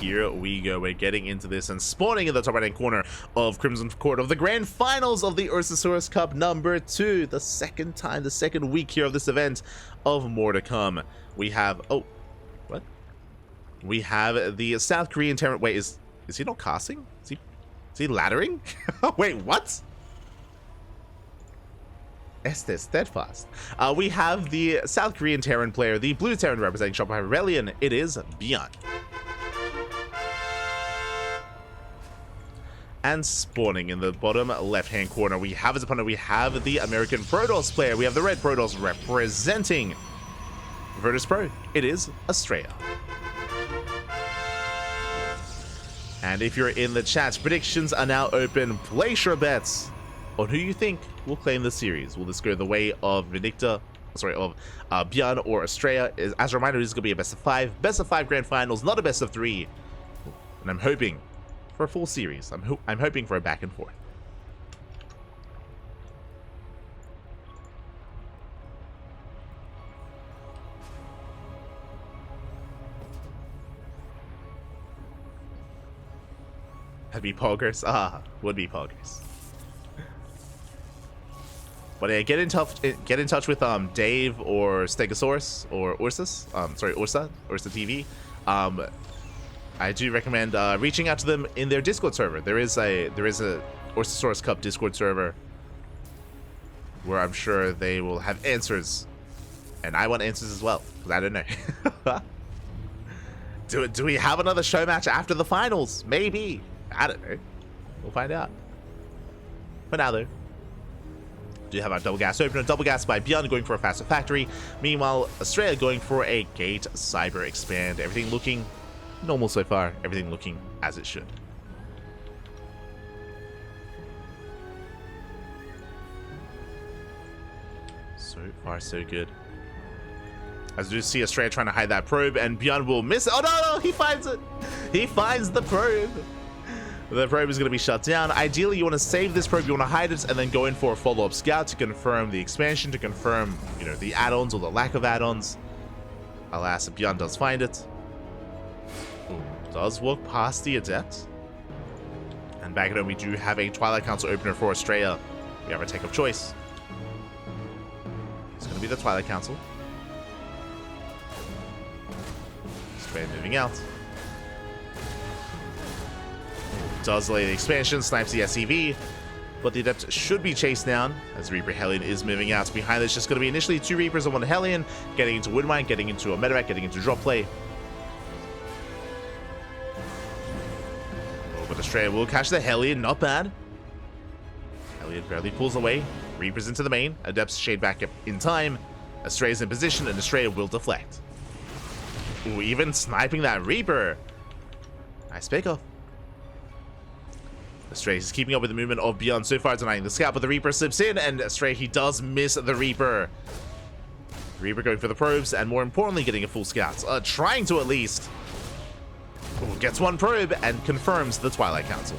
here we go. We're getting into this and spawning in the top right-hand corner of Crimson Court of the Grand Finals of the Ursasaurus Cup number 2. The second week here of this event of more to come. We have, oh, what? We have the South Korean Terran. Wait, is he not casting? Is he laddering? Wait, what? Este steadfast. We have the South Korean Terran player, the blue Terran representing Shopify Rebellion. It is ByuN. And spawning in the bottom left-hand corner, we have his opponent. We have the American Protoss player. We have the red Protoss representing Virtus Pro. It is Astrea. And if you're in the chat, predictions are now open. Place your bets on who you think will claim the series. Will this go the way of ByuN or Astrea? As a reminder, this is going to be a best of 5. Best of 5 grand finals, not a best of 3. And I'm hoping for a full series. I'm hoping for a back and forth. That'd be poggers. Would be poggers. But yeah, get in touch with Dave or Stegosaurus or Ursa TV. I do recommend reaching out to them in their Discord server. There is a Ursasaurus Cup Discord server where I'm sure they will have answers, and I want answers as well because I don't know. Do we have another show match after the finals? Maybe. I don't know. We'll find out. For now, though, do have our double gas opener. Double gas by ByuN going for a faster factory. Meanwhile, Astrea going for a gate cyber expand. Everything looking normal so far. Everything looking as it should. So far, so good. As you see Astrea trying to hide that probe, and ByuN will miss it. Oh no, he finds it. He finds the probe. The probe is going to be shut down. Ideally, you want to save this probe, you want to hide it, and then go in for a follow-up scout to confirm the expansion, to confirm, you know, the add-ons or the lack of add-ons. Alas, ByuN does find it. Ooh, does walk past the Adept. And back at home, we do have a Twilight Council opener for Astrea. We have a take of choice. It's going to be the Twilight Council. Astrea moving out. Does lay the expansion, snipes the SCV, but the Adept should be chased down as Reaper Hellion is moving out. Behind this, just going to be initially 2 Reapers and 1 Hellion, getting into Wood Mine, getting into a medevac, getting into drop play. Oh, but Astrea will catch the Hellion, not bad. Hellion barely pulls away, Reapers into the main, Adepts shade back up in time, Astrea's in position, and Astrea will deflect. Ooh, even sniping that Reaper. Nice pickoff. Astrea is keeping up with the movement of ByuN, so far denying the scout, but the Reaper slips in, and Astrea, he does miss the Reaper. Reaper going for the probes, and more importantly, getting a full scout. Trying to at least. Ooh, gets 1 probe, and confirms the Twilight Council.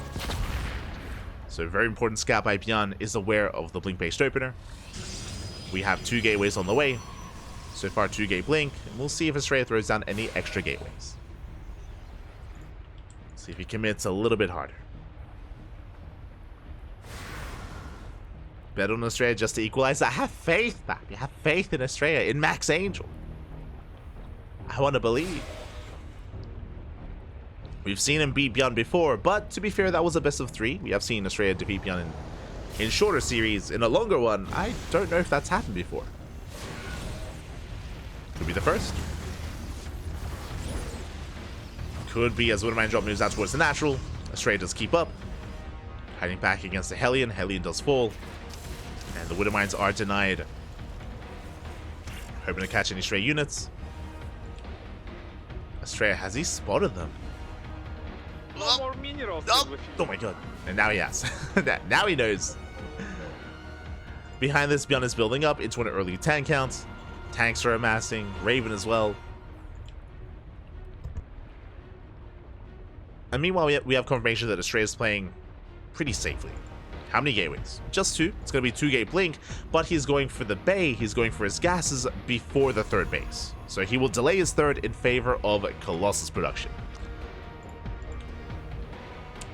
So very important scout by ByuN is aware of the blink-based opener. We have 2 gateways on the way. So far, 2 gate blink, and we'll see if Astrea throws down any extra gateways. See if he commits a little bit harder. Bet on Astrea just to equalize. I have faith, Pappy. I have faith in Astrea, in Max Angel. I want to believe. We've seen him beat ByuN before, but to be fair, that was a best of 3. We have seen Astrea defeat ByuN in shorter series. In a longer one, I don't know if that's happened before. Could be the first. Could be as Windmine drop moves out towards the natural. Astrea does keep up. Hiding back against the Hellion. Hellion does fall. And the Widow Mines are denied. Hoping to catch any stray units. Astrea, has he spotted them? No more minerals. Oh my god. And now he has. Now he knows. Behind this, ByuN is building up into an early tank count. Tanks are amassing. Raven as well. And meanwhile, we have confirmation that Astrea is playing pretty safely. How many gateways? Just 2. It's going to be 2 gate blink, but he's going for the bay. He's going for his gases before the 3rd base. So he will delay his 3rd in favor of Colossus production.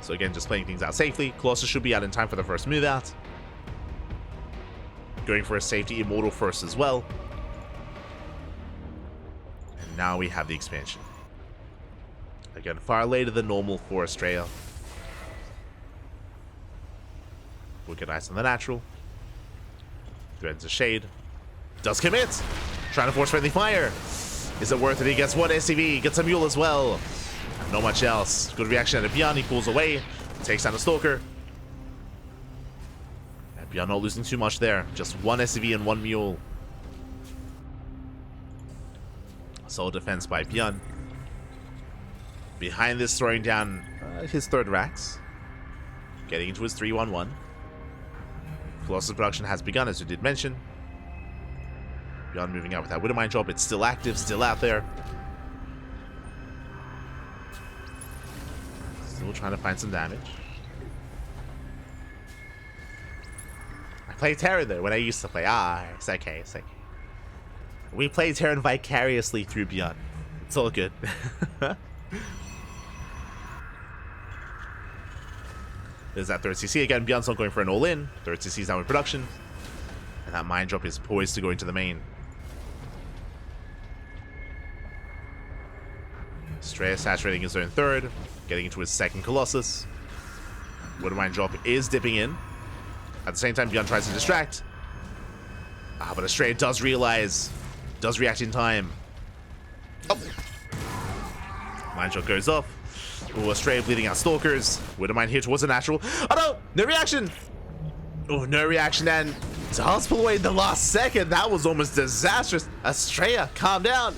So again, just playing things out safely. Colossus should be out in time for the first move out. Going for a safety Immortal first as well. And now we have the expansion. Again, far later than normal for Astrea. We'll get ice on the natural. Threatens a shade. Does commit! Trying to force friendly fire. Is it worth it? He gets one SCV, gets a mule as well. Not much else. Good reaction out of ByuN. He pulls away. Takes down the Stalker. And ByuN not losing too much there. Just one SCV and one mule. Solid defense by ByuN. Behind this, throwing down his third Rax. Getting into his 3-1-1. Colossus production has begun, as we did mention. ByuN moving out with that Widowmine drop. It's still active, still out there. Still trying to find some damage. I played Terran though when I used to play. It's okay, it's okay. We play Terran vicariously through ByuN. It's all good. There's that third CC again. ByuN's not going for an all-in. Third CC is now in production. And that mine drop is poised to go into the main. Astrea saturating his own third. Getting into his second Colossus. Widowmine drop is dipping in. At the same time, ByuN tries to distract. But Astrea does realize. Does react in time. Oh! Mine drop goes off. Oh, Astrea bleeding out Stalkers. Widowmine here towards the natural. Oh no! No reaction! Oh, no reaction, and does pull away in the last second. That was almost disastrous. Astrea, calm down.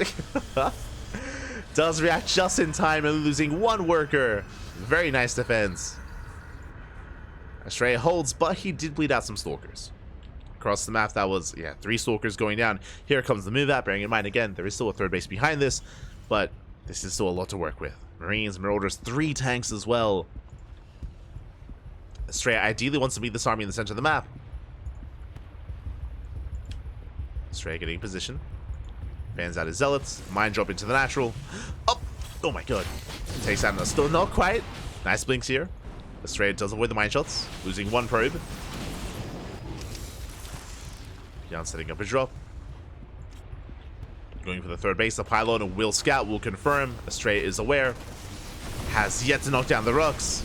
Does react just in time and losing one worker. Very nice defense. Astrea holds, but he did bleed out some Stalkers. Across the map, that was, 3 Stalkers going down. Here comes the move out, bearing in mind, again, there is still a third base behind this, but this is still a lot to work with. Marines, Marauders, 3 tanks as well. Astrea ideally wants to meet this army in the center of the map. Astrea getting in position. Fans out his Zealots. Mine drop into the natural. Oh my god. Takes out still not quite. Nice blinks here. Astrea does avoid the mine shots. Losing 1 probe. ByuN setting up a drop. Going for the third base. The pylon will scout, will confirm. Astrea is aware. Has yet to knock down the rocks.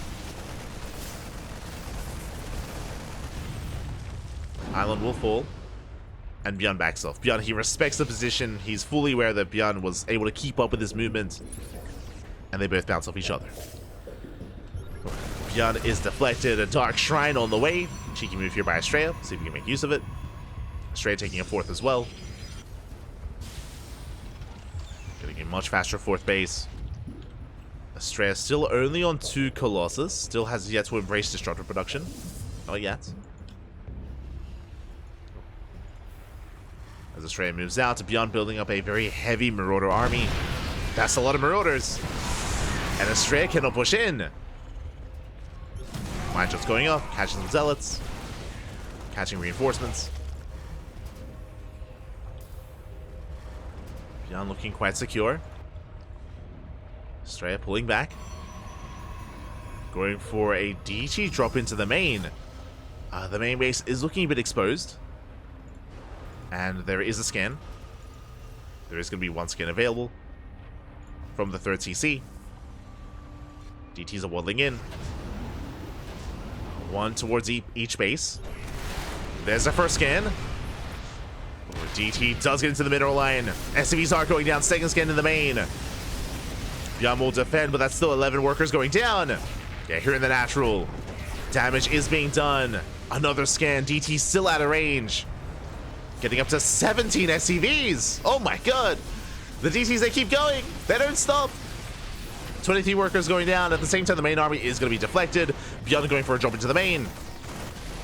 Pylon will fall. And ByuN backs off. ByuN, he respects the position. He's fully aware that ByuN was able to keep up with his movement. And they both bounce off each other. ByuN is deflected. A Dark Shrine on the way. Cheeky move here by Astrea. See if we can make use of it. Astrea taking a 4th as well. Getting a much faster 4th base. Astrea still only on 2 Colossus. Still has yet to embrace Disruptor production. Not yet. As Astrea moves out, ByuN building up a very heavy Marauder army. That's a lot of Marauders. And Astrea cannot push in. Mine shots going up, catching some Zealots. Catching reinforcements. ByuN looking quite secure. Astrea pulling back. Going for a DT drop into the main. The main base is looking a bit exposed. And there is a scan. There is going to be 1 scan available from the 3rd CC. DTs are waddling in. 1 towards each base. There's a first scan. Oh, DT does get into the mineral line. SCVs are going down. 2nd scan in the main. ByuN will defend, but that's still 11 workers going down. Yeah, here in the natural. Damage is being done. Another scan. DT still out of range. Getting up to 17 SCVs. Oh my god. The DTs, they keep going. They don't stop. 23 workers going down. At the same time, the main army is going to be deflected. ByuN going for a drop into the main.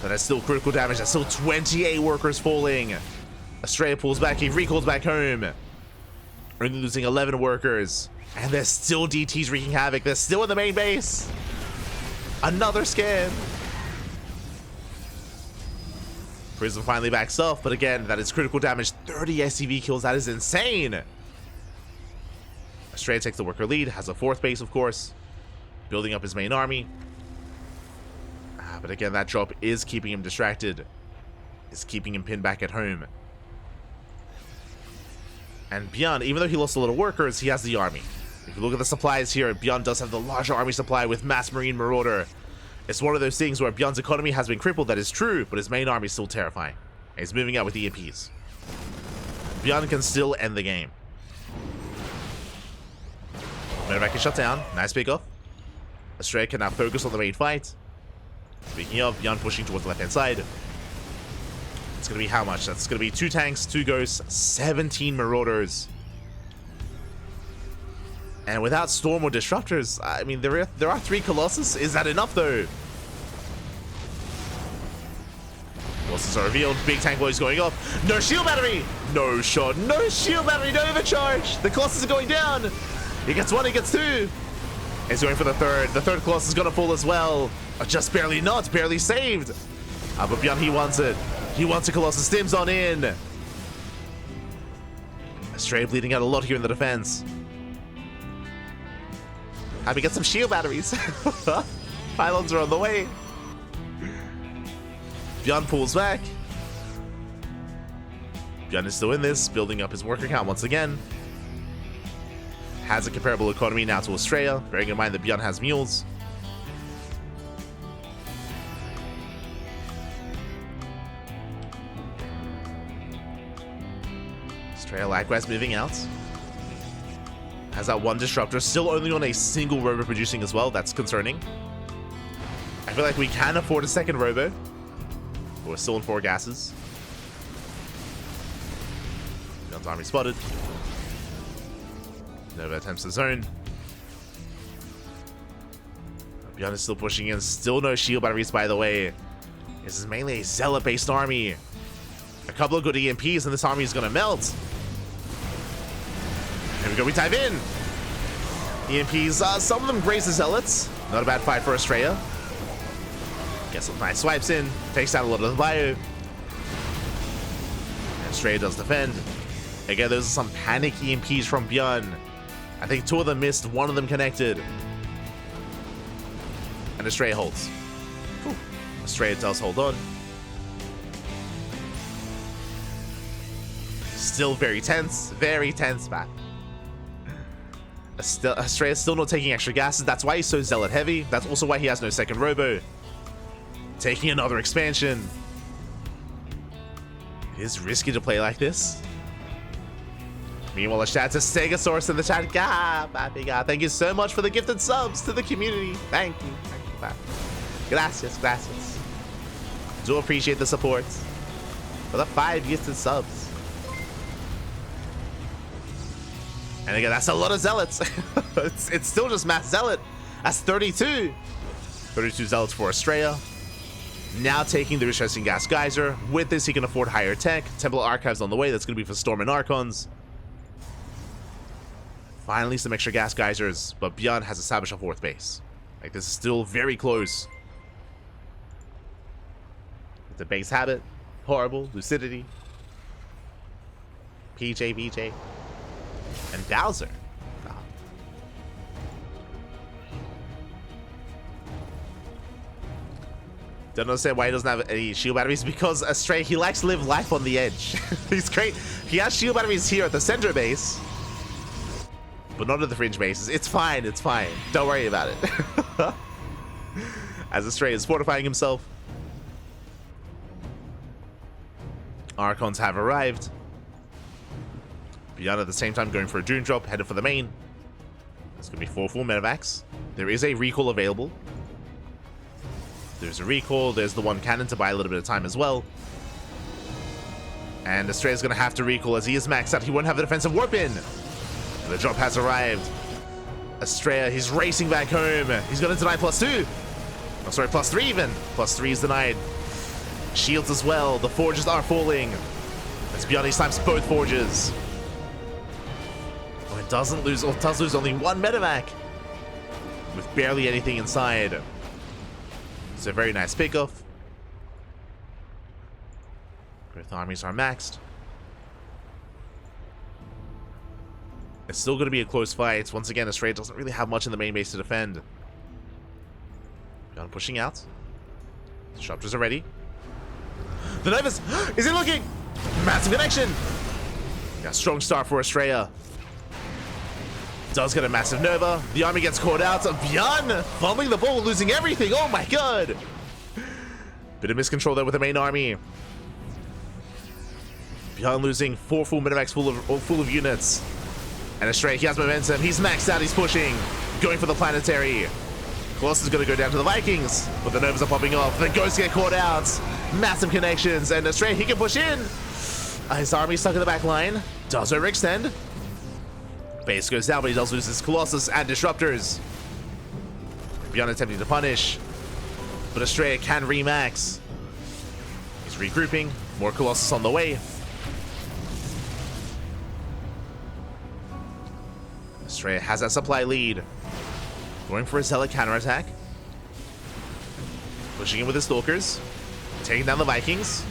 But that's still critical damage. That's still 28 workers falling. Astrea pulls back. He recalls back home. Only losing 11 workers. And there's still DTs wreaking havoc. They're still in the main base. Another scan. Prism finally backs off, but again, that is critical damage. 30 SCV kills. That is insane. Astrea takes the worker lead. Has a 4th base, of course. Building up his main army. But again, that drop is keeping him distracted. Is keeping him pinned back at home. And ByuN, even though he lost a lot of workers, he has the army. If you look at the supplies here, ByuN does have the larger army supply with Mass Marine Marauder. It's one of those things where ByuN's economy has been crippled, that is true, but his main army is still terrifying. And he's moving out with EMPs. ByuN can still end the game. Medevac is shut down. Nice pickoff. Astrea can now focus on the main fight. Speaking of, ByuN pushing towards the left-hand side. It's going to be how much? That's going to be 2 tanks, 2 ghosts, 17 marauders. And without Storm or Disruptors, I mean, there are 3 Colossus. Is that enough, though? Colossus are revealed. Big tank boys going up. No shield battery! No shot. No shield battery. No overcharge. The Colossus are going down. He gets 1, he gets 2. He's going for the third. The third Colossus is going to fall as well. Just barely not. Barely saved. But ByuN, he wants it. He wants a Colossus. Stims on in. Astrea bleeding out a lot here in the defense. Happy to get some shield batteries. Pylons are on the way. ByuN pulls back. ByuN is still in this, building up his worker count once again. Has a comparable economy now to Astrea, bearing in mind that ByuN has mules. Astrea likewise moving out. Has that 1 disruptor, still only on a single robo producing as well. That's concerning. I feel like we can afford a second robo. We're still in 4 gases. ByuN's army spotted. Nova attempts the zone. ByuN is still pushing in. Still no shield batteries, by the way. This is mainly a zealot-based army. A couple of good EMPs and this army is going to melt. Here we go, we dive in. EMPs, some of them graze the zealots. Not a bad fight for Astrea. Gets some nice swipes in. Takes out a lot of the Byu. And Astrea does defend. Again, those are some panic EMPs from ByuN. I think 2 of them missed, 1 of them connected. And Astrea holds. Whew. Astrea does hold on. Still very tense, man. Astrea's still not taking extra gases. That's why he's so zealot heavy. That's also why he has no second robo. Taking another expansion. It is risky to play like this. Meanwhile, a shout out to Stegosaurus in the chat. Thank you so much for the gifted subs to the community. Thank you. Thank you. Gracias. Do appreciate the support. For the 5 gifted subs. And again, that's a lot of zealots. it's still just mass zealot. That's 32. 32 zealots for Astrea. Now taking the Distressing Gas Geyser. With this, he can afford higher tech. Temple Archives on the way. That's going to be for Storm and Archons. Finally, some extra gas geysers. But ByuN has established a 4th base. Like, this is still very close. The base habit. Horrible. Lucidity. PJ. And Bowser. Don't understand why he doesn't have any shield batteries. Because Astrea, he likes to live life on the edge. He's great. He has shield batteries here at the center base. But not at the fringe bases. It's fine. Don't worry about it. As Astrea is fortifying himself. Archons have arrived. ByuN at the same time going for a Dune drop, headed for the main. There's going to be 4 full medevacs. There is a recall available. There's a recall. There's the 1 cannon to buy a little bit of time as well. And Astrea's going to have to recall as he is maxed out. He won't have the defensive warp in. The drop has arrived. Astrea, he's racing back home. He's going to deny +2. Oh, sorry, +3 even. +3 is denied. Shields as well. The forges are falling. As ByuN, he snipes both forges. It does lose only 1 medevac with barely anything inside. It's a very nice pickoff. Both armies are maxed. It's still going to be a close fight. Once again, Astrea doesn't really have much in the main base to defend. ByuN pushing out. Disruptors are ready. The Novus! Is he looking? Massive connection! A strong start for Astrea. Does get a massive Nova. The army gets caught out. ByuN fumbling the ball, losing everything. Oh my god! Bit of miscontrol there with the main army. ByuN losing 4 full Minimax full of units. And Astrea, he has momentum. He's maxed out. He's pushing. Going for the planetary. Colossus is going to go down to the Vikings. But the Novas are popping off. The Ghosts get caught out. Massive connections. And Astrea, he can push in. His army stuck in the back line. Does overextend. Base goes down, but he does lose his Colossus and Disruptors. ByuN attempting to punish. But Astrea can remax. He's regrouping. More Colossus on the way. Astrea has that supply lead. Going for a Zealot counterattack. Pushing in with his Stalkers. Taking down the Vikings.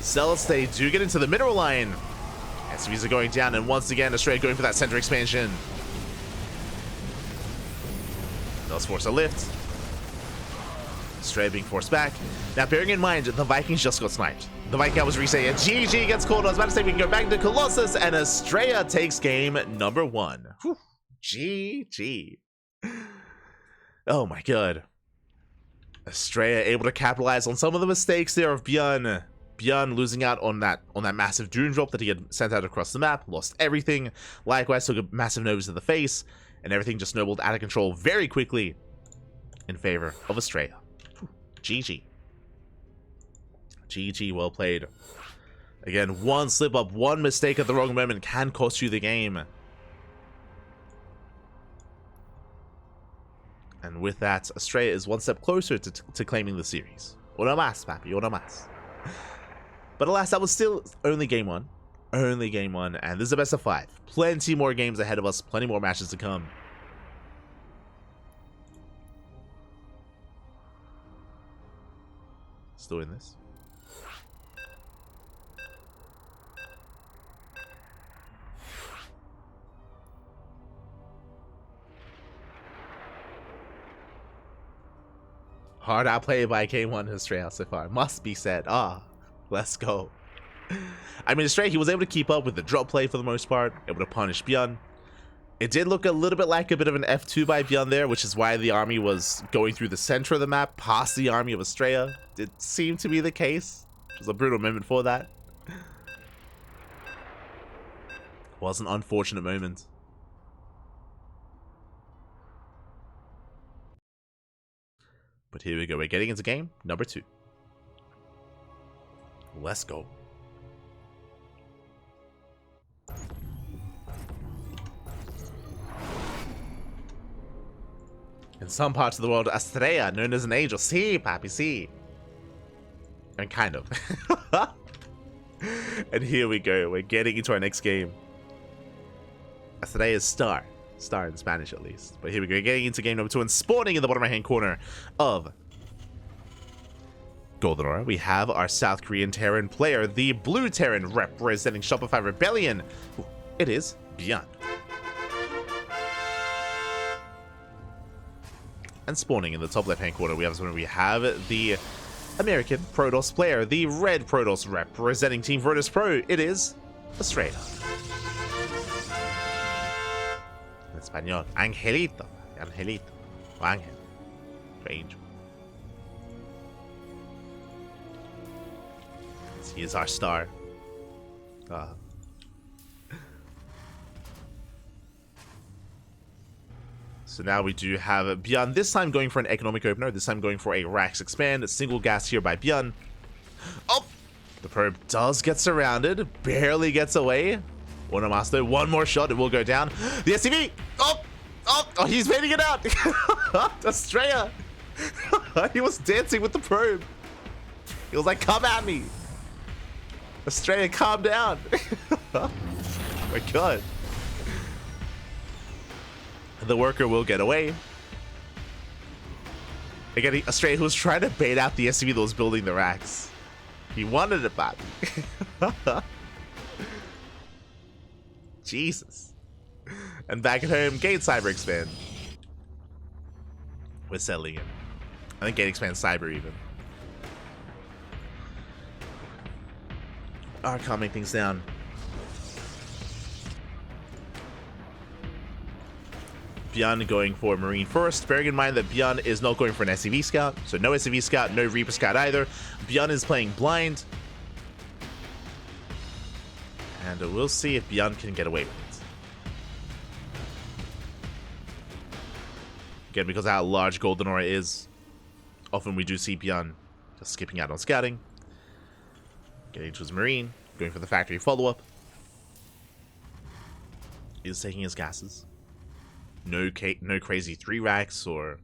Zealots, they do get into the mineral line. SCVs are going down, and once again, Astrea going for that center expansion. Does force a lift. Astrea being forced back. Now, bearing in mind, the Vikings just got sniped. The Viking was resetting, and GG gets called. I was about to say we can go back to Colossus, and Astrea takes game number 1. Whew. GG. Oh my god. Astrea able to capitalize on some of the mistakes there of ByuN. ByuN losing out on that massive Dune drop that he had sent out across the map, lost everything. Likewise, took a massive Novus to the face, and everything just snowballed out of control very quickly in favor of Astrea. GG. GG, well played. Again, one slip up, one mistake at the wrong moment can cost you the game. And with that, Astrea is one step closer to claiming the series. Una más, papi, una más. But alas, that was still only game 1. Only game 1, and this is a best of 5. Plenty more games ahead of us, plenty more matches to come. Still in this. Hard outplay by K1 Astrea so far, must be said. Let's go. I mean, Astrea, he was able to keep up with the drop play for the most part, able to punish ByuN. It did look a little bit like a bit of an F2 by ByuN there, which is why the army was going through the center of the map, past the army of Astrea. It seemed to be the case, which was a brutal moment for that. Was an unfortunate moment. But here we go, we're getting into game number 2. Let's go. In some parts of the world, Astrea, known as an angel. See, papi, see. And kind of. And here we go, we're getting into our next game. Astrea is star. Star in Spanish, at least. But here we go, getting into game number 2 and spawning in the bottom right-hand corner of Golden Aura. We have our South Korean Terran player, the Blue Terran representing Shopify Rebellion. It is ByuN. And spawning in the top left-hand corner, we have the American Protoss player, the Red Protoss representing Team Protoss Pro. It is Astrea. In Espanol, Angelito. Angelito. O Angel. Angel. He is our star. So now we do have ByuN, this time going for an economic opener, this time going for a Rax expand, a single gas here by ByuN. Oh! The probe does get surrounded, barely gets away. Onomasto, one more shot, it will go down. The SCV! Oh, he's baiting it out! Astrea! He was dancing with the probe. He was like, come at me! Astrea, calm down! Oh my god. The worker will get away. Again, Astrea, who was trying to bait out the SCV that was building the racks. He wanted it back. Jesus. And back at home, Gate Cyber Expand. We're settling in. I think Gate expands Cyber even. Alright, calming things down. ByuN going for Marine first. Bearing in mind that ByuN is not going for an SCV Scout. So no SCV Scout, no Reaper Scout either. ByuN is playing blind. And we'll see if ByuN can get away with it. Again, because of how large Golden Aura is, often we do see ByuN just skipping out on scouting. Getting to his Marine, going for the factory follow-up. Is taking his gases. No crazy 3 racks or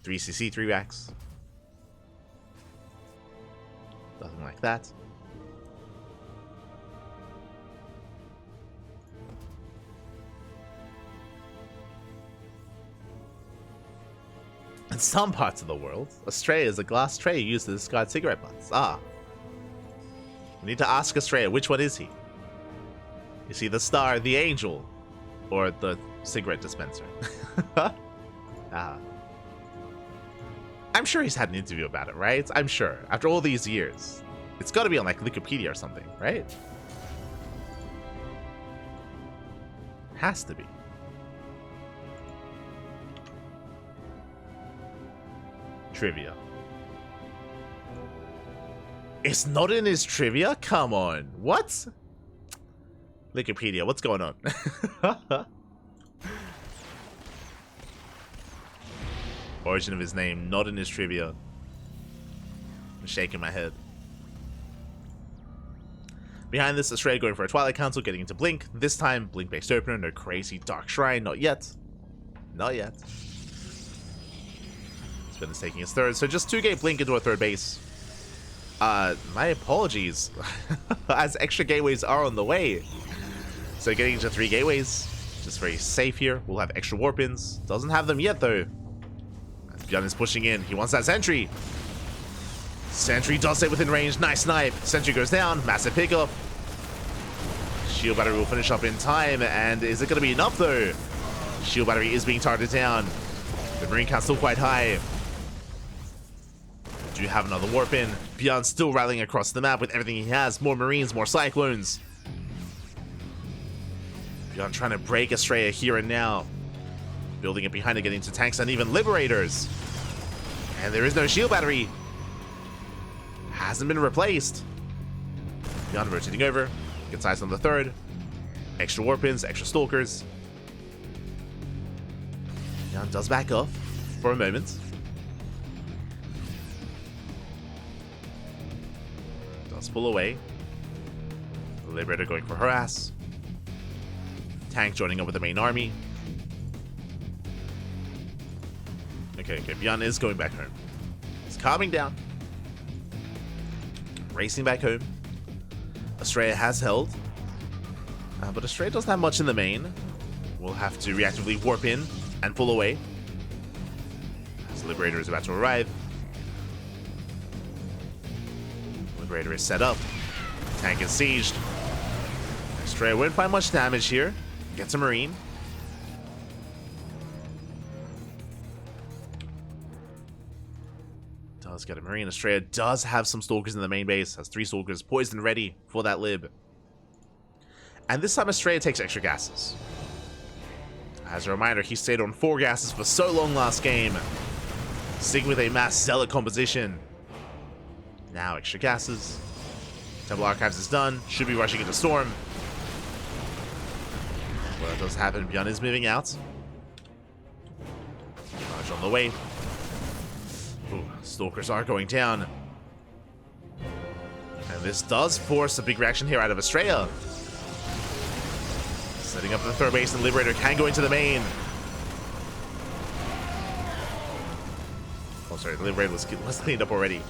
3cc 3 racks. Nothing like that. In some parts of the world, Astrea is a glass tray used to discard cigarette butts. Ah. We need to ask Astrea, which one is he? Is he the star, the angel, or the cigarette dispenser? I'm sure he's had an interview about it, right? I'm sure. After all these years. It's got to be on, like, Wikipedia or something, right? Has to be. Trivia. It's not in his trivia? Come on. What? Wikipedia, what's going on? Origin of his name, not in his trivia. I'm shaking my head. Behind this, Astrea going for a Twilight Council, getting into Blink. This time, Blink-based opener, no crazy Dark Shrine, not yet. Not yet. Spin is taking his third, so just 2-gate Blink into a third base. My apologies, as extra gateways are on the way. So getting into 3 gateways, just very safe here. We'll have extra warp-ins. Doesn't have them yet, though. ByuN is pushing in. He wants that sentry. Sentry does stay within range. Nice snipe. Sentry goes down. Massive pickup. Shield battery will finish up in time. And is it going to be enough, though? Shield battery is being targeted down. The Marine count's still quite high. Do have another warp in. ByuN still rallying across the map with everything he has. More Marines, more Cyclones. ByuN trying to break Astrea here and now. Building it behind it, getting to tanks and even Liberators. And there is no shield battery. Hasn't been replaced. ByuN rotating over. Gets eyes on the third. Extra warp-ins, extra stalkers. ByuN does back off for a moment. Does pull away. The Liberator going for harass. Tank joining up with the main army. Okay, ByuN is going back home. He's calming down. Racing back home. Astrea has held. But Astrea doesn't have much in the main. We'll have to reactively warp in and pull away. As Liberator is about to arrive. Liberator is set up. Tank is sieged. Astrea won't find much damage here. Gets a Marine. Does get a Marine. Astrea does have some Stalkers in the main base. Has 3 Stalkers poised and ready for that Lib. And this time Astrea takes extra gases. As a reminder, he stayed on 4 gases for so long last game. Sticking with a mass Zealot composition. Now extra gases. Temple Archives is done. Should be rushing into Storm. Well, it does happen. ByuN is moving out. Charge on the way. Ooh, Stalkers are going down. And this does force a big reaction here out of Astrea. Setting up the third base, and Liberator can go into the main. Oh, sorry, the Liberator was cleaned up already.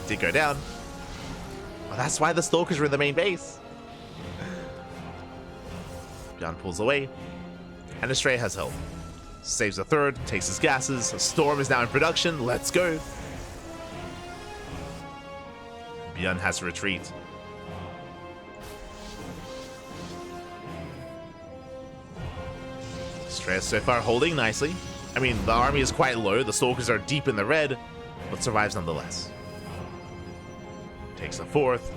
Did go down. Well, that's why the Stalkers were in the main base. ByuN pulls away. And Astrea has help. Saves the third, takes his gases. A Storm is now in production. Let's go. ByuN has to retreat. Astrea so far holding nicely. I mean, the army is quite low. The Stalkers are deep in the red. but survives nonetheless. Takes the fourth.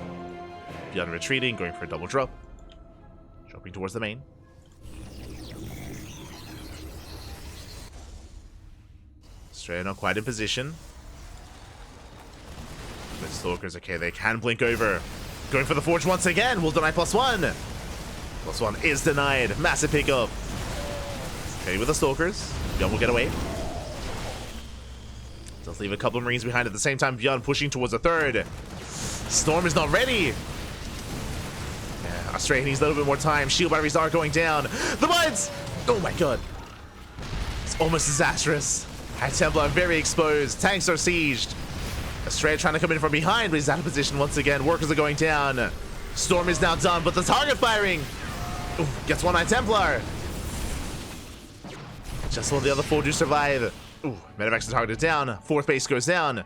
ByuN retreating, going for a double drop. Dropping towards the main. Astrea not quite in position. But Stalkers, okay, they can blink over. Going for the Forge once again. Will deny +1. +1 is denied. Massive pickup. Okay, with the Stalkers. ByuN will get away. Does leave a couple of Marines behind at the same time. ByuN pushing towards a third. Storm is not ready. Yeah, Astrea needs a little bit more time. Shield batteries are going down. The mines! Oh my god. It's almost disastrous. High Templar very exposed. Tanks are sieged. Astrea trying to come in from behind, but he's out of position once again. Workers are going down. Storm is now done, but the target firing. Ooh, gets one High Templar. Just one of the other four do survive. Ooh, Medevacs are targeted down. Fourth base goes down.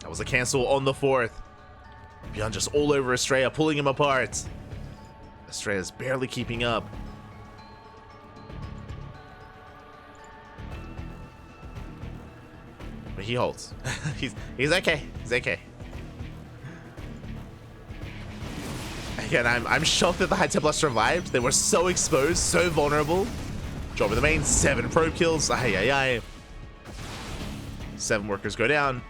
That was a cancel on the fourth. ByuN just all over Astrea, pulling him apart. Astrea's barely keeping up. But he holds. he's okay. He's okay. Again, I'm shocked that the High Templar survived. They were so exposed, so vulnerable. Drop in the main, 7 probe kills. Ay. 7 workers go down.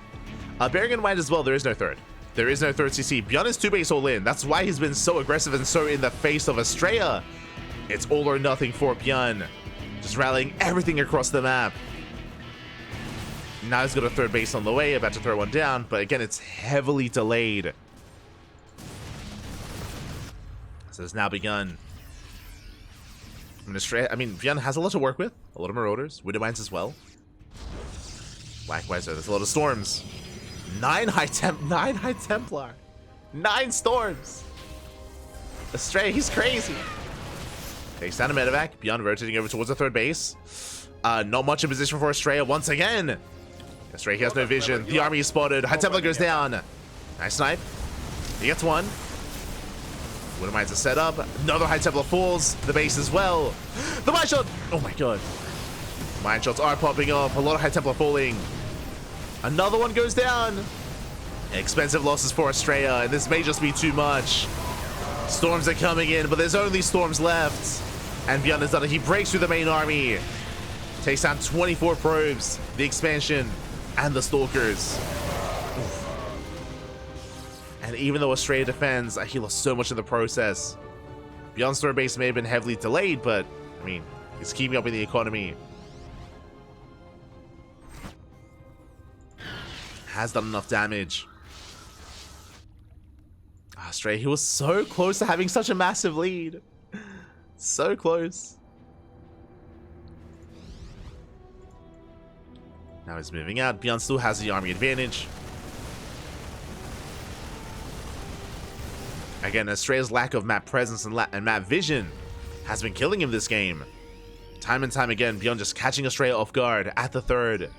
Bearing in mind as well, there is no third. There is no third CC. ByuN is 2 base all in. That's why he's been so aggressive and so in the face of Astrea. It's all or nothing for ByuN. Just rallying everything across the map. Now he's got a third base on the way, about to throw one down, but again, it's heavily delayed. So it's now begun. I mean, ByuN has a lot to work with. A lot of Marauders, Widow Mines as well. Likewise, there's a lot of Storms. 9 High Templar. 9 Storms. Astrea, he's crazy. Takes down a Medevac. ByuN rotating over towards the third base. Not much in position for Astrea once again. Astrea, he has no vision. The army is spotted. High Templar goes down. Nice snipe. He gets one. Widow Mines are set up. Another High Templar falls. The base as well. The mine shot. Oh my god. Mine shots are popping up. A lot of High Templar falling. Another one goes down. Expensive losses for Astrea, and this may just be too much. Storms are coming in, but there's only Storms left. And ByuN has done it. He breaks through the main army. Takes down 24 probes, the expansion, and the Stalkers. Oof. And even though Astrea defends, he lost so much in the process. ByuN's third base may have been heavily delayed, but, I mean, he's keeping up with the economy. Has done enough damage. Astrea, he was so close to having such a massive lead. So close. Now he's moving out. ByuN still has the army advantage. Again, Astrea's lack of map presence and map vision has been killing him this game. Time and time again, ByuN just catching Astrea off guard at the third.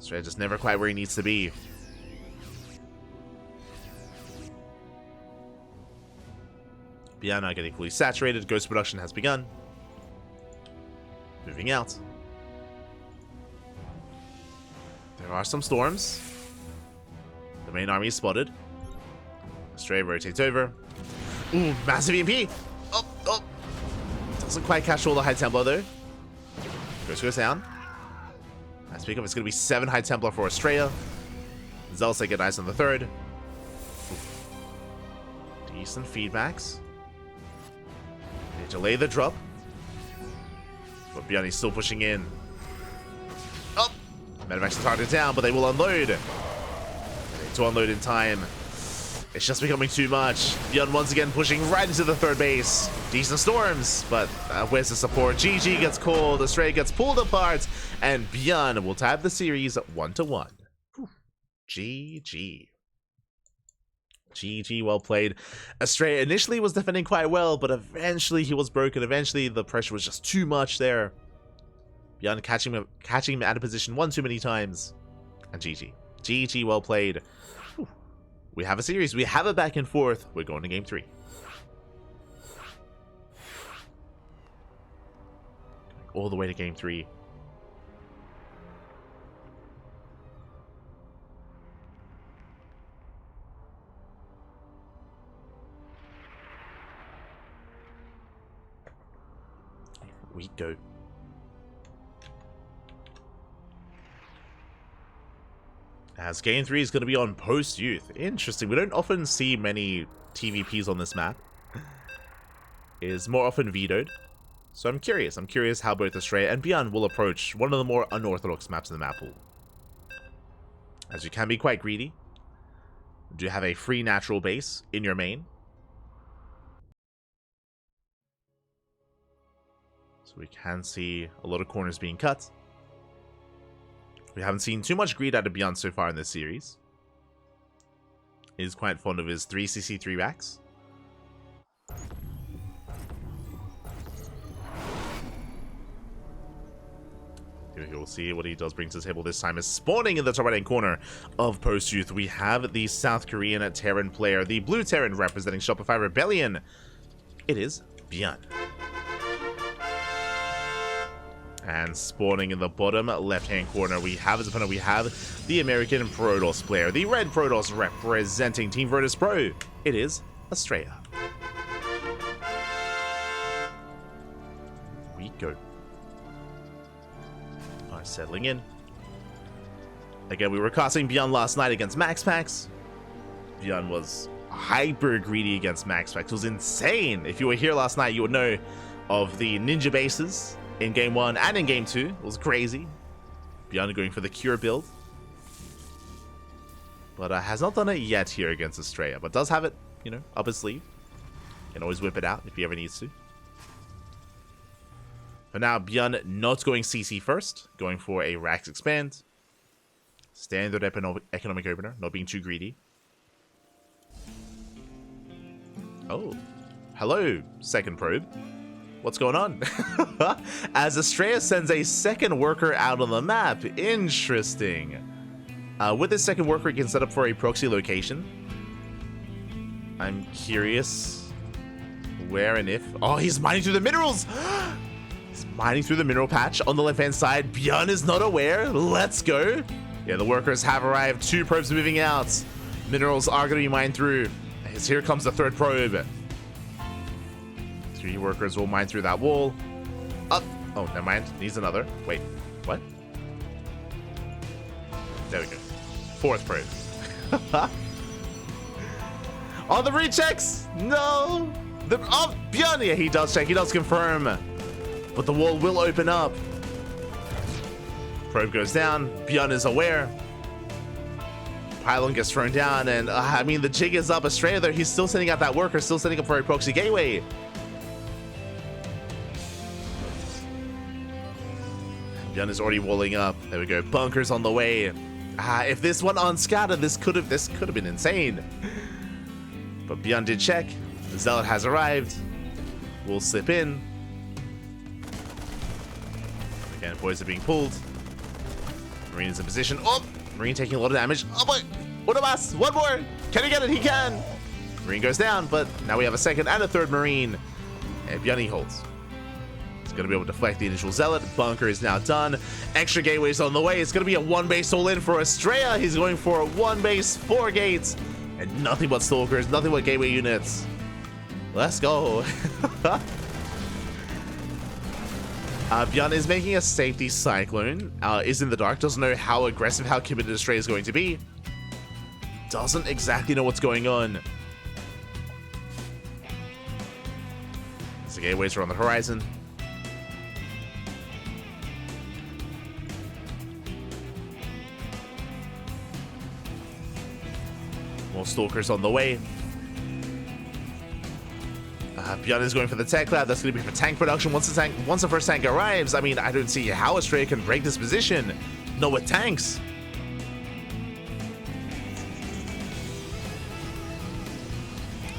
Astrea just never quite where he needs to be. ByuN now getting fully saturated. Ghost production has begun. Moving out. There are some Storms. The main army is spotted. Astrea rotates over. Ooh, massive EMP! Oh! Doesn't quite catch all the High Templar though. Ghost goes down. Nice pick up. It's going to be 7 High Templar for Astrea. Zealous get eyes on the third. Ooh. Decent feedbacks. They delay the drop. But ByuN is still pushing in. Oh! Medevacs are targeted down, but they will unload. They need to unload in time. It's just becoming too much. ByuN once again pushing right into the third base. Decent Storms, but where's the support? GG gets called, Astrea gets pulled apart, and ByuN will tie the series 1-1. GG. GG, well played. Astrea initially was defending quite well, but eventually he was broken. Eventually the pressure was just too much there. ByuN catching him out of position one too many times. And GG. GG, well played. Whew. We have a series. We have a back and forth. We're going to game 3. Going all the way to game 3. We go. As game 3 is going to be on post-youth. Interesting. We don't often see many TvPs on this map. It is more often vetoed. So I'm curious. I'm curious how both Astrea and ByuN will approach one of the more unorthodox maps in the map pool. As you can be quite greedy. Do you have a free natural base in your main? So we can see a lot of corners being cut. We haven't seen too much greed out of ByuN so far in this series. He's quite fond of his 3cc 3-backs. We'll see what he does bring to the table this time. Is spawning in the top right-hand corner of post-youth. We have the South Korean Terran player, the blue Terran representing Shopify Rebellion. It is ByuN. And spawning in the bottom left-hand corner, we have as opponent, we have the American Protoss player, the red Protoss representing Team Virtus Pro. It is Astrea. We go. Alright, settling in. Again, we were casting ByuN last night against Max Packs. ByuN was hyper greedy against Max Packs. It was insane. If you were here last night, you would know of the ninja bases in game 1 and in game 2. It was crazy. ByuN going for the cure build. But has not done it yet here against Astrea. But does have it, you know, up his sleeve. Can always whip it out if he ever needs to. For now, ByuN not going CC first. Going for a Rax Expand. Standard economic opener. Not being too greedy. Oh. Hello, second probe. What's going on? As Astrea sends a second worker out on the map. Interesting. With this second worker, he can set up for a proxy location. I'm curious where and if... Oh, he's mining through the minerals! He's mining through the mineral patch on the left-hand side. ByuN is not aware. Let's go. Yeah, the workers have arrived. 2 probes moving out. Minerals are going to be mined through. As here comes the third probe. 3 workers will mine through that wall. Up. Oh, never mind. Needs another. Wait. What? There we go. 4th probe. Oh, the rechecks! No! Oh, ByuN! Yeah, he does check. He does confirm. But the wall will open up. Probe goes down. ByuN is aware. Pylon gets thrown down. And, I mean, the jig is up. Astrea, though, he's still sending out that worker. Still setting up for a proxy gateway. ByuN is already walling up. There we go. Bunkers on the way. If this went unscattered, this could have been insane. But ByuN did check. The Zealot has arrived. We'll slip in. Again, boys are being pulled. Marine is in position. Oh! Marine taking a lot of damage. Oh boy! One of us! One more! Can he get it? He can! Marine goes down, but now we have a second and a third Marine. And ByuN holds. Going to be able to deflect the initial Zealot. Bunker is now done. Extra gateways on the way. It's going to be a 1 base all in for Astrea. He's going for a 1 base, 4 gates, and nothing but stalkers, nothing but gateway units. Let's go. ByuN is making a safety cyclone. Is in the dark. Doesn't know how aggressive, how committed Astrea is going to be. Doesn't exactly know what's going on. The gateways are on the horizon. More stalkers on the way. ByuN is going for the tech lab. That's going to be for tank production. Once the first tank arrives, I mean, I don't see how Astrea can break this position. No, with tanks.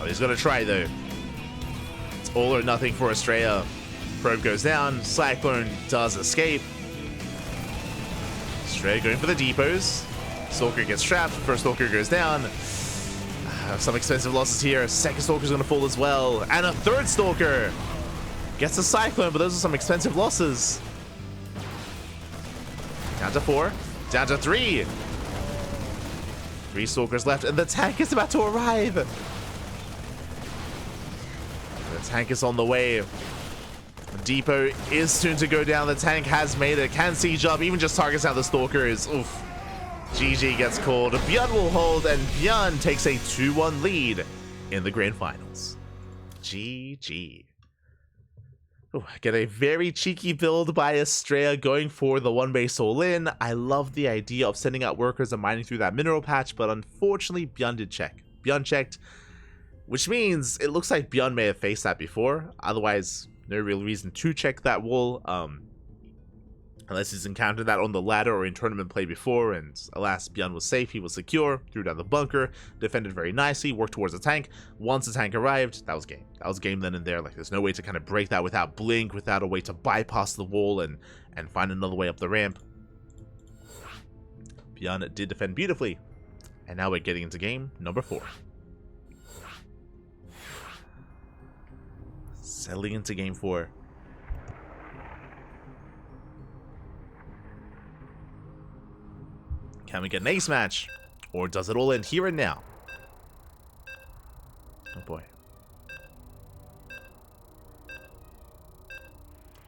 Oh, he's going to try, though. It's all or nothing for Astrea. Probe goes down. Cyclone does escape. Astrea going for the depots. Stalker gets trapped. First Stalker goes down. Some expensive losses here. Second Stalker's going to fall as well. And a third Stalker gets a Cyclone, but those are some expensive losses. Down to 4. Down to 3. 3 Stalkers left, and the tank is about to arrive. The tank is on the way. Depot is soon to go down. The tank has made it. Can siege up. Even just targets out the Stalker is oof. GG gets called. ByuN will hold, and ByuN takes a 2-1 lead in the grand finals. GG. Ooh, get a very cheeky build by Astrea going for the 1-base all-in. I love the idea of sending out workers and mining through that mineral patch, but unfortunately ByuN did check. ByuN checked, which means it looks like ByuN may have faced that before. Otherwise, no real reason to check that wall, unless he's encountered that on the ladder or in tournament play before, and alas, ByuN was safe, he was secure, threw down the bunker, defended very nicely, worked towards the tank. Once the tank arrived, that was game. That was game then and there. Like, there's no way to kind of break that without blink, without a way to bypass the wall and find another way up the ramp. ByuN did defend beautifully, and now we're getting into game number 4. Settling into game 4. Can we get an ace match? Or does it all end here and now? Oh boy.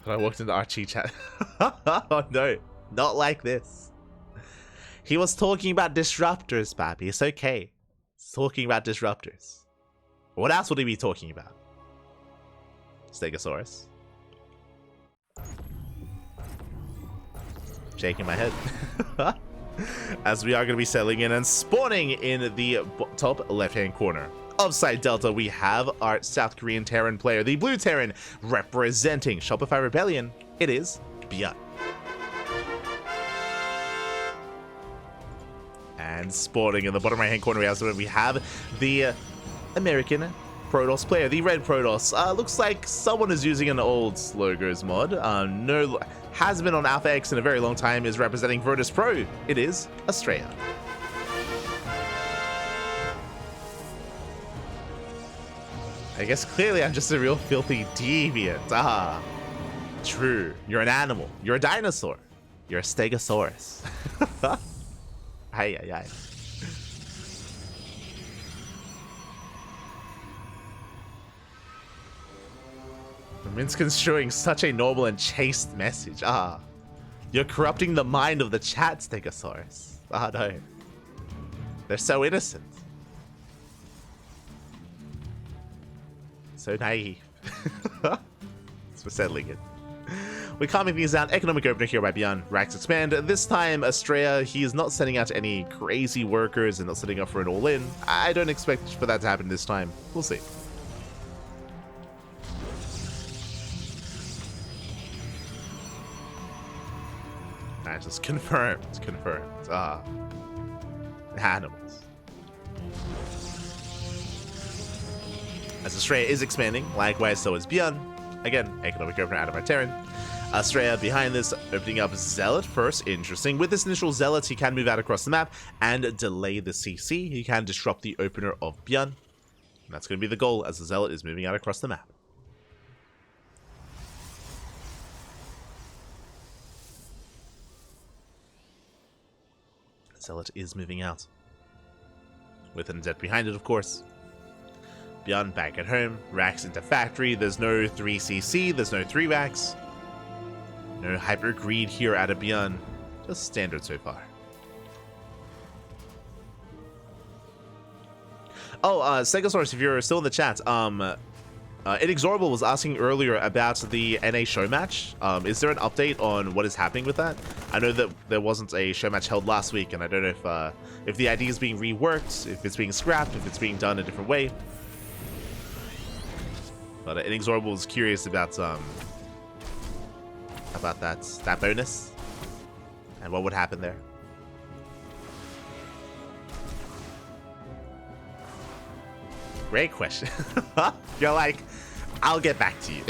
I walked into Archie chat. Oh no, not like this. He was talking about disruptors, Babby. It's okay. He's talking about disruptors. What else would he be talking about? Stegosaurus. Shaking my head. As we are going to be settling in and spawning in the top left-hand corner of Site Delta, we have our South Korean Terran player, the Blue Terran, representing Shopify Rebellion. It is ByuN. And spawning in the bottom right-hand corner, we have the American Protoss player, the red Protoss. Looks like someone is using an old logos mod. Has been on Alpha X in a very long time, is representing Virtus Pro. It is Astrea. I guess clearly I'm just a real filthy deviant. Ah, true. You're an animal. You're a dinosaur. You're a Stegosaurus. Ay, ay, ay. Misconstruing such a normal and chaste message. Ah, you're corrupting the mind of the chat, Stegosaurus. Ah, no. They're so innocent. So naive. So we're settling it. We're calming things down. Economic opener here by ByuN. Racks expand. This time, Astrea, he is not sending out any crazy workers and not setting up for an all-in. I don't expect for that to happen this time. We'll see. Just confirmed. Confirmed. Ah. Animals. As Astrea is expanding, likewise so is ByuN. Again, economic opener out of our Terran. Astrea behind this, opening up Zealot first. Interesting. With this initial Zealot, he can move out across the map and delay the CC. He can disrupt the opener of ByuN. And that's going to be the goal as the Zealot is moving out across the map. Zealot is moving out. With an Zed behind it, of course. ByuN back at home. Racks into factory. There's no 3CC. There's no 3 racks. No hyper greed here out of ByuN. Just standard so far. Oh, Stegosaurus, if you're still in the chat, Inexorable was asking earlier about the NA show match. Is there an update on what is happening with that? I know that there wasn't a show match held last week, and I don't know if the idea is being reworked, if it's being scrapped, if it's being done a different way. But Inexorable was curious about that bonus and what would happen there. Great question. You're like, I'll get back to you.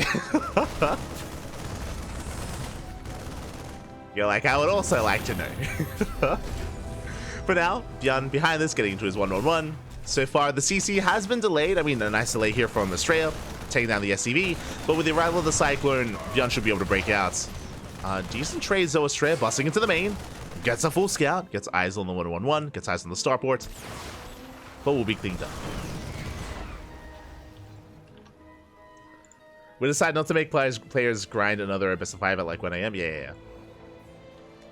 You're like, I would also like to know. For now, ByuN behind this, getting into his 1-on-1. So far, the CC has been delayed. I mean, a nice delay here from Astrea, taking down the SCV. But with the arrival of the Cyclone, ByuN should be able to break out. Decent trades though, Astrea busting into the main. Gets a full scout, gets eyes on the 1-on-1, gets eyes on the starport. But will be cleaned up. We decide not to make players grind another best of 5 at like 1 a.m. Yeah.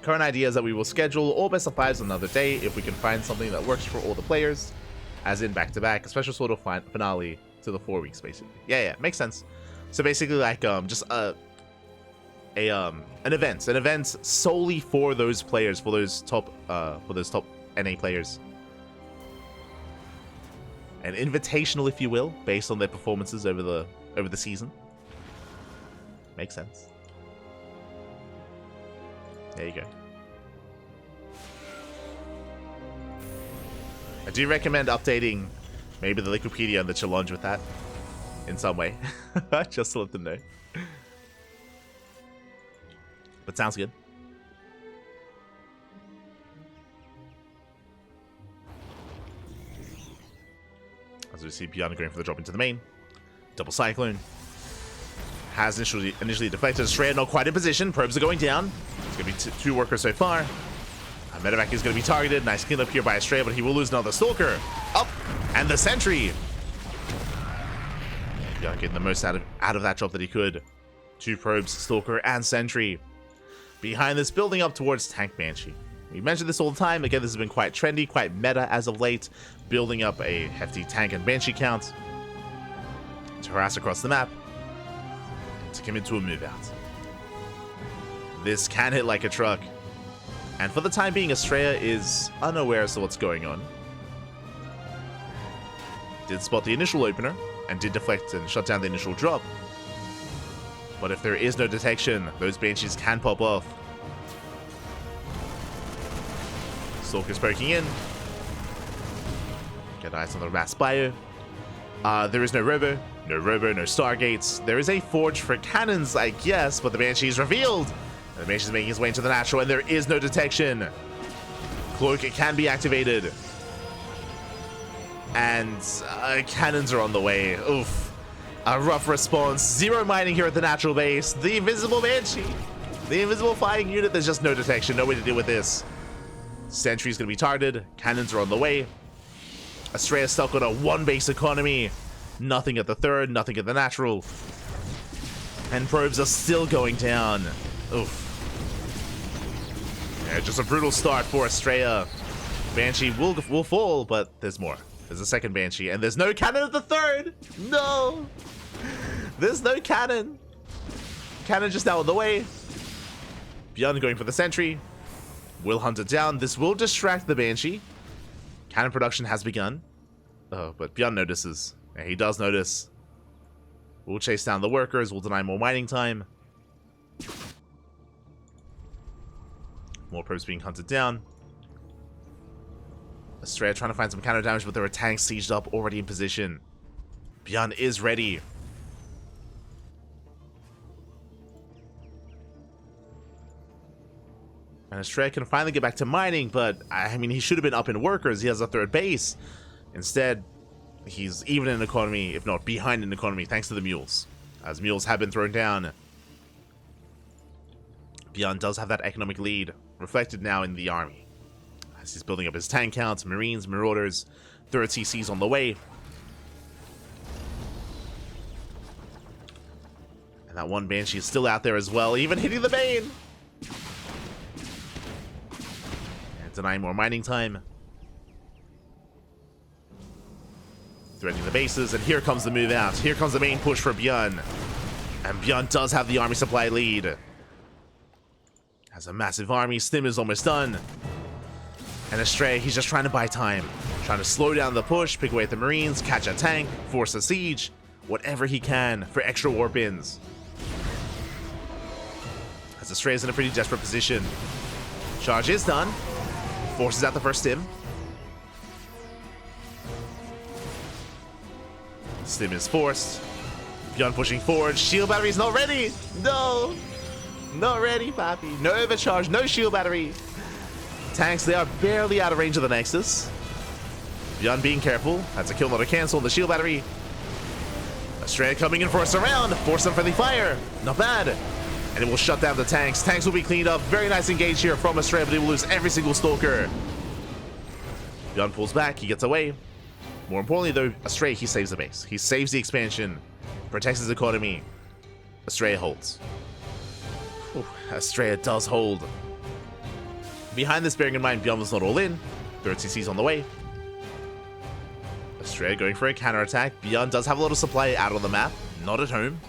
Current idea is that we will schedule all best of 5s another day if we can find something that works for all the players, as in back-to-back, a special sort of finale to the 4 weeks, basically. Yeah, makes sense. So basically, like, just an event solely for those players, for those top NA players. An invitational, if you will, based on their performances over the season. Makes sense. There you go. I do recommend updating maybe the Wikipedia and the challenge with that in some way. Just to let them know. But sounds good. As we see ByuN going for the drop into the main. Double Cyclone. Has initially deflected. Astrea not quite in position. Probes are going down. It's going to be 2 workers so far. Medevac is going to be targeted. Nice clean up here by Astrea, but he will lose another Stalker. Up! And the Sentry! Yeah, getting the most out of that drop that he could. 2 probes, Stalker, and Sentry. Behind this, building up towards Tank Banshee. We mentioned this all the time. Again, this has been quite trendy, quite meta as of late. Building up a hefty Tank and Banshee count to harass across the map. To commit to a move out. This can hit like a truck. And for the time being, Astrea is unaware as to what's going on. Did spot the initial opener, and did deflect and shut down the initial drop. But if there is no detection, those Banshees can pop off. Stalker's poking in. Get eyes on the Mass Bio. There is no Robo, no Stargates. There is a Forge for cannons, I guess, but the Banshee is revealed. And the Banshee is making his way into the natural, and there is no detection. Cloak can be activated. And cannons are on the way. Oof. A rough response. 0 mining here at the natural base. The invisible Banshee. The invisible fighting unit. There's just no detection. No way to deal with this. Sentry's going to be targeted. Cannons are on the way. Astrea stuck on a 1 base economy. Nothing at the 3rd. Nothing at the natural. And probes are still going down. Oof. Yeah, just a brutal start for Astrea. Banshee will fall, but there's more. There's a 2nd Banshee, and there's no cannon at the 3rd! No! There's no cannon! Cannon just now on the way. ByuN going for the Sentry. Will hunt it down. This will distract the Banshee. Cannon production has begun. Oh, but ByuN notices. Yeah, he does notice. We'll chase down the workers. We'll deny more mining time. More probes being hunted down. Astrea trying to find some counter damage, but there are tanks sieged up already in position. ByuN is ready. And Astrea can finally get back to mining, but I mean, he should have been up in workers. He has a 3rd base. Instead, he's even in economy, if not behind in economy, thanks to the mules. As mules have been thrown down. ByuN does have that economic lead, reflected now in the army. As he's building up his tank counts, Marines, Marauders, 3rd CCs on the way. And that 1 Banshee is still out there as well, even hitting the main! And denying more mining time. Threatening the bases, and here comes the move out. Here comes the main push for ByuN. And ByuN does have the army supply lead. Has a massive army, Stim is almost done. And Astrea, he's just trying to buy time. Trying to slow down the push, pick away at the Marines, catch a tank, force a siege. Whatever he can for extra warp-ins. As Astrea's in a pretty desperate position. Charge is done. Forces out the first Stim. Stim is forced. ByuN pushing forward. Shield battery's not ready. No. Not ready, Pappy. No overcharge, no shield battery. Tanks, they are barely out of range of the Nexus. ByuN being careful. That's a kill, not a cancel. The shield battery. Astrea coming in for a surround. Force some friendly fire. Not bad. And it will shut down the tanks. Tanks will be cleaned up. Very nice engage here from Astrea, but he will lose every single Stalker. ByuN pulls back. He gets away. More importantly, though, Astrea, he saves the base. He saves the expansion. Protects his economy. Astrea holds. Whew, Astrea does hold. Behind this, bearing in mind ByuN was not all in. Third CC's on the way. Astrea going for a counterattack. ByuN does have a lot of supply out on the map, not at home.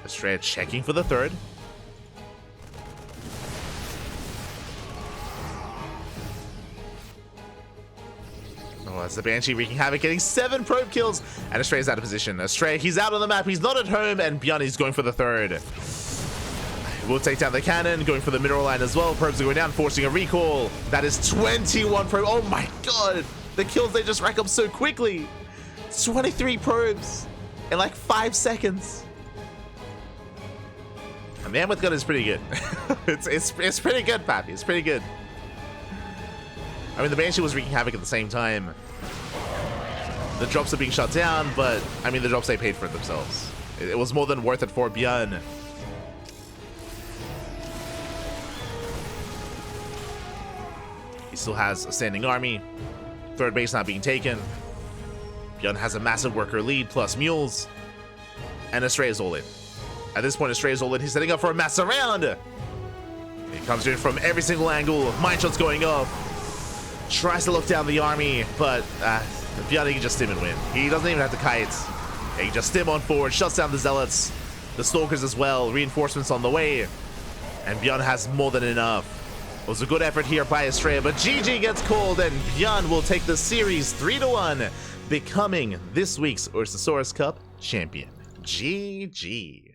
Astrea checking for the third. Oh, that's the Banshee wreaking havoc, getting 7 probe kills, and Astrea's out of position. Astrea, he's out on the map, he's not at home, and ByuN is going for the third. We'll take down the cannon, going for the mineral line as well. Probes are going down, forcing a recall. That is 21 probe. Oh my god, the kills they just rack up so quickly. 23 probes in like 5 seconds. And the Mammoth gun is pretty good. it's pretty good, Pappy. It's pretty good. I mean, the Banshee was wreaking havoc at the same time. The drops are being shut down, but I mean, the drops they paid for it themselves. It was more than worth it for ByuN. He still has a standing army. Third base not being taken. ByuN has a massive worker lead plus mules. And Astrea is all in. At this point, Astrea is all in. He's setting up for a mass round. He comes in from every single angle. Mine shots going off. Tries to look down the army, but ByuN can just stim and win. He doesn't even have to kite. He can just stim on forward, shuts down the zealots, the stalkers as well. Reinforcements on the way. And ByuN has more than enough. It was a good effort here by Astrea, but GG gets called, and ByuN will take the series 3-1, becoming this week's Ursasaurus Cup champion. GG.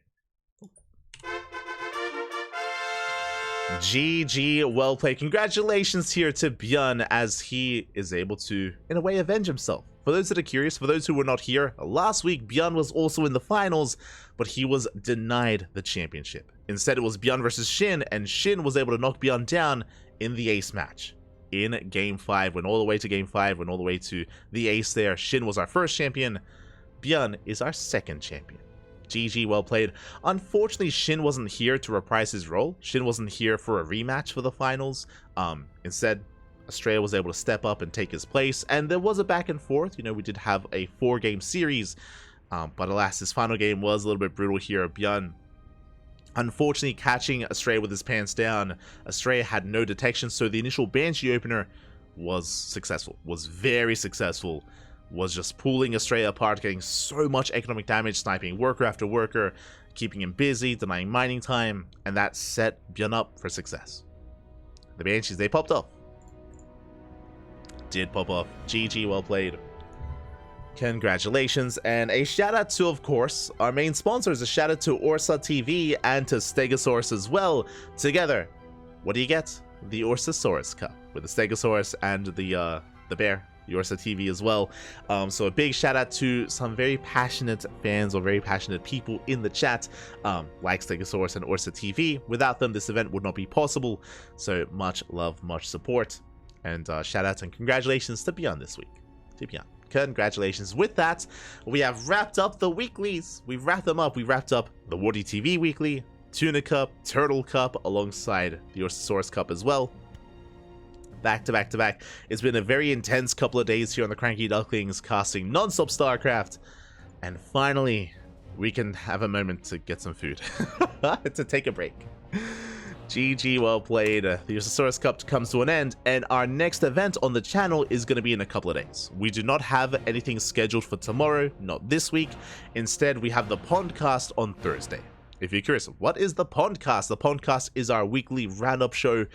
GG, well played. Congratulations here to ByuN as he is able to, in a way, avenge himself. For those that are curious, for those who were not here, last week ByuN was also in the finals, but he was denied the championship. Instead, it was ByuN versus Shin, and Shin was able to knock ByuN down in the ace match. In Game 5, went all the way to Game 5, went all the way to the ace there. Shin was our first champion. ByuN is our second champion. GG, well played. Unfortunately, Shin wasn't here to reprise his role. Shin wasn't here for a rematch for the finals. Instead, Astrea was able to step up and take his place, and there was a back and forth. You know, we did have a 4-game series, but alas, his final game was a little bit brutal here. ByuN, unfortunately, catching Astrea with his pants down. Astrea had no detection, so the initial Banshee opener was successful, was very successful. Was just pulling Astrea apart, getting so much economic damage, sniping worker after worker, keeping him busy, denying mining time, and that set ByuN up for success. The Banshees, they popped off. Did pop off. GG, well played. Congratulations, and a shout out to, of course, our main sponsors. A shout out to Ursa TV and to Stegosaurus as well. Together, what do you get? The Ursasaurus Cup with the Stegosaurus and the bear. Ursa TV as well. So a big shout out to some very passionate fans or very passionate people in the chat, like Stegosaurus and Ursa TV. Without them, this event would not be possible. So much love, much support, and shout outs and congratulations to ByuN this week. To ByuN. Congratulations. With that, we have wrapped up the weeklies. We've wrapped them up. We wrapped up the Wardy TV weekly, Tuna Cup, Turtle Cup, alongside the Ursasaurus Cup as well. Back to back to back. It's been a very intense couple of days here on the Cranky Ducklings, casting non-stop StarCraft, and finally we can have a moment to get some food, to take a break. GG, well played. The Ursasaurus Cup comes to an end, and our next event on the channel is going to be in a couple of days. We do not have anything scheduled for tomorrow, not this week. Instead, we have the Pondcast on Thursday. If you're curious, what is the Pondcast? The Pondcast is our weekly roundup show.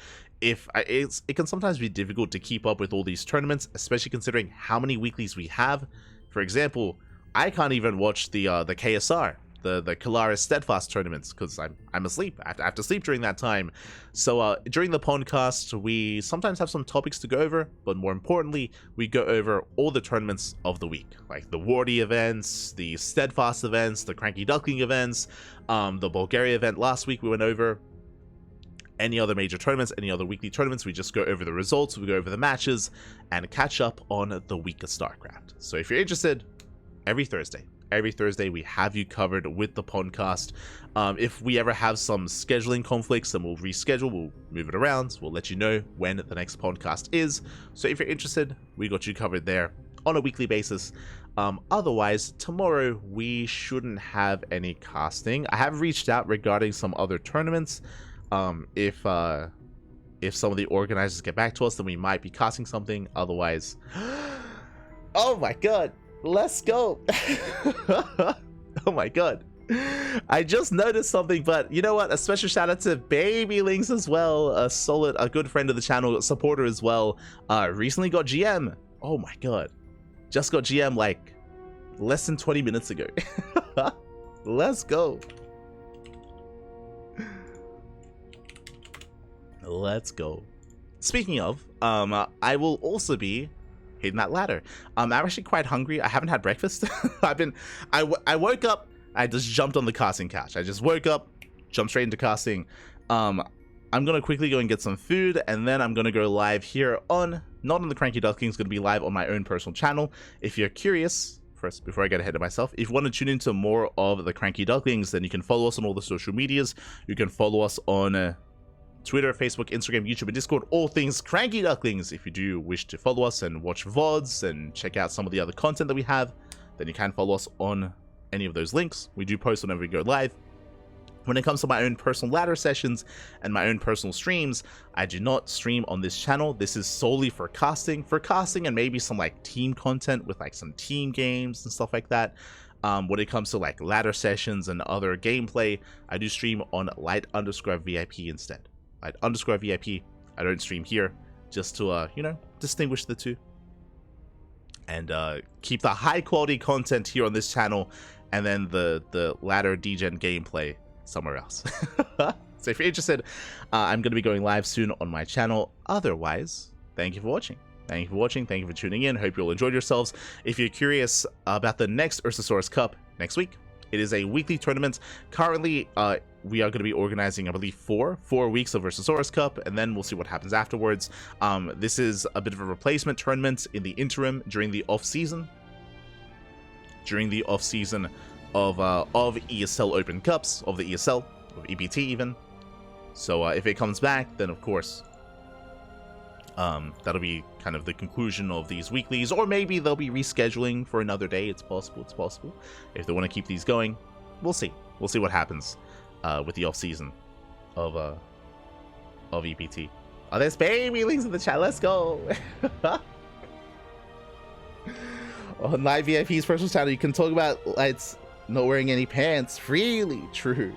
It can sometimes be difficult to keep up with all these tournaments, especially considering how many weeklies we have. For example, I can't even watch the KSR, the Kalaris Steadfast tournaments, because I'm asleep. I have to sleep during that time. So during the Pondcast, we sometimes have some topics to go over, but more importantly, we go over all the tournaments of the week, like the Wardy events, the Steadfast events, the Cranky Duckling events, the Bulgaria event last week we went over. Any other major tournaments, any other weekly tournaments, we just go over the results, we go over the matches, and catch up on the week of StarCraft. So if you're interested, every Thursday we have you covered with the Pondcast. If we ever have some scheduling conflicts, then we'll reschedule, we'll move it around, we'll let you know when the next Pondcast is. So if you're interested, we got you covered there on a weekly basis. Otherwise, tomorrow we shouldn't have any casting. I have reached out regarding some other tournaments. If some of the organizers get back to us, then we might be casting something. Otherwise, oh my god, let's go. Oh my god, I just noticed something, but you know what, a special shout out to Baby Links as well, a good friend of the channel, supporter as well. Recently got GM. Oh my god, just got GM like less than 20 minutes ago. Let's go. Let's go. Speaking of, I will also be hitting that ladder. I'm actually quite hungry. I haven't had breakfast. I woke up, I just jumped on the casting couch. I just woke up, jumped straight into casting. I'm gonna quickly go and get some food, and then I'm gonna go live here on, not on the Cranky Ducklings, gonna be live on my own personal channel. If you're curious, first, before I get ahead of myself, if you want to tune into more of the Cranky Ducklings, then you can follow us on all the social medias. You can follow us on Twitter, Facebook, Instagram, YouTube, and Discord, all things Cranky Ducklings. If you do wish to follow us and watch VODs and check out some of the other content that we have, then you can follow us on any of those links. We do post whenever we go live. When it comes to my own personal ladder sessions and my own personal streams, I do not stream on this channel. This is solely for casting and maybe some like team content with like some team games and stuff like that. When it comes to like ladder sessions and other gameplay, I do stream on light_VIP instead. Light_VIP. I don't stream here, just to you know, distinguish the two and keep the high quality content here on this channel, and then the ladder degen gameplay somewhere else. So if you're interested, I'm going to be going live soon on my channel. Otherwise, thank you for watching. Thank you for watching. Thank you for tuning in. Hope you all enjoyed yourselves. If you're curious about the next Ursasaurus Cup next week, it is a weekly tournament. Currently, we are going to be organizing, I believe, four weeks of Ursasaurus Cup, and then we'll see what happens afterwards. This is a bit of a replacement tournament in the interim during the off season. During the off season of ESL Open Cups, of the ESL, of EBT even. So if it comes back, then of course, that'll be kind of the conclusion of these weeklies, or maybe they'll be rescheduling for another day. It's possible. It's possible. If they want to keep these going, we'll see. We'll see what happens with the off season of EBT. Oh, there's Baby Links in the chat. Let's go. On my VIP's personal channel, you can talk about it's not wearing any pants freely. True.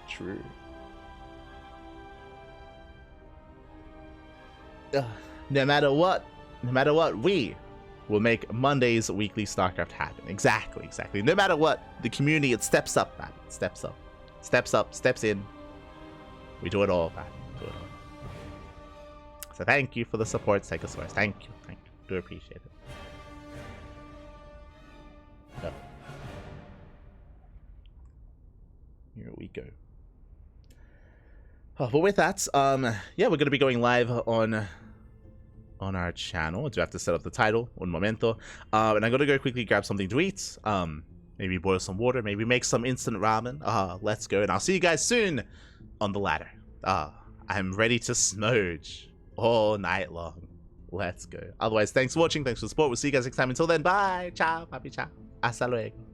No matter what, we will make Monday's weekly StarCraft happen. Exactly. No matter what, the community, it steps up, man. Steps in. We do it all, man. Do it all. So thank you for the support, Stegosaurus. Thank you. Do appreciate it. So, here we go. Oh, but with that, yeah, we're gonna be going live on our channel. I do have to set up the title un momento, and I'm gonna go quickly grab something to eat. Maybe boil some water, maybe make some instant ramen. Let's go, and I'll see you guys soon on the ladder. I'm ready to smooch all night long. Let's go. Otherwise, thanks for watching, thanks for the support. We'll see you guys next time. Until then, bye, ciao, papi, ciao, hasta luego.